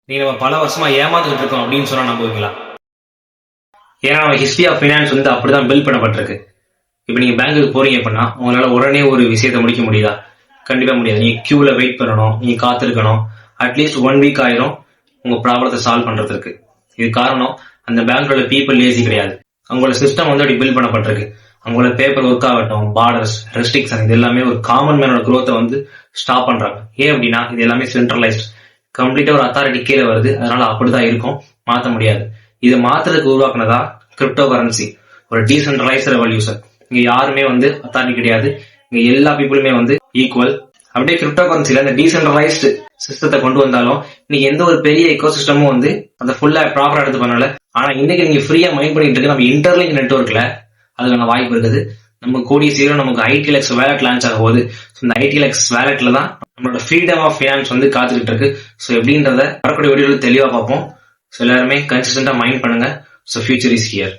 நீங்க நம்ம பல வருஷமா ஏமாந்துட்டு இருக்கோம் அப்படின்னு சொன்னா நம்புவீங்களா? ஏன்னா நம்ம ஹிஸ்டரி ஆஃப் ஃபைனான்ஸ் வந்து அப்படிதான் பில்ட் பண்ணப்பட்டிருக்கு. இப்ப நீங்க பேங்க்குக்கு போறீங்க அப்படின்னா உங்களால உடனே ஒரு விஷயத்தை முடிக்க முடியுதா? கண்டிப்பா முடியாது. நீங்க கியூல வெயிட் பண்ணணும், நீங்க காத்திருக்கணும். அட்லீஸ்ட் 1 வீக் ஆயிரும் உங்க ப்ராப்ளத்தை சால்வ் பண்றதுக்கு. இது காரணம் அந்த பேங்கோட பீப்புள் லேசி கிடையாது. அவங்களோட சிஸ்டம் வந்து அப்படி பில்ட் பண்ணப்பட்டிருக்கு. அவங்களோட பேப்பர் ஒர்க் ஆகட்டும், பார்டர்ஸ், ரெஸ்ட்ரிக்ஷன், இது எல்லாமே ஒரு காமன் மேனோட growth வந்து ஸ்டாப் பண்றாங்க. ஏன் அப்படின்னா இது எல்லாமே சென்ட்ரலைஸ்ட், கம்ப்ளீட்டா ஒரு அத்தாரிட்டி கீழே வருது. அதனால அப்படிதான் இருக்கும், மாத்த முடியாது. இதை மாத்துறதுக்கு உருவாக்குனதா கிரிப்டோ கரன்சி, ஒரு டீசென்ட்ரலைஸ்ட் ரெவல்யூஷன். இங்க யாருமே வந்து அத்தாரிட்டி கிடையாது, இங்க எல்லா பீப்புளுமே வந்து ஈக்குவல். அப்படியே கிரிப்டோ கரன்சில இந்த டீசென்ட்ரலைஸ்டு சிஸ்டத்தை கொண்டு வந்தாலும் இன்னைக்கு எந்த ஒரு பெரிய எக்கோ சிஸ்டமும் வந்து அந்த ஃபுல்லா ப்ராப்பரா எடுத்து பண்ணல. ஆனா இன்னைக்கு நீங்க ஃப்ரீயா மைண்ட் பண்ணிட்டு இருக்க நம்ம இன்டர்லிங்க் நெட்வொர்க்ல அதுக்கான வாய்ப்பு இருக்குது. நம்ம கூடிய சீக்கிரம் நமக்கு ITLX வேலட் லான்ச் ஆக போகுது. இந்த ITLX வேலட்ல தான் நம்மளோட ஃப்ரீடம் ஆஃப் ஃபைனான்ஸ் வந்து காத்துக்கிட்டு இருக்கு. ஸோ எப்படின்றத வரக்கூடிய வீடியோல தெளிவா பார்ப்போம். ஸோ எல்லாருமே கன்சிஸ்டன்டா மைண்ட் பண்ணுங்க. So future is here.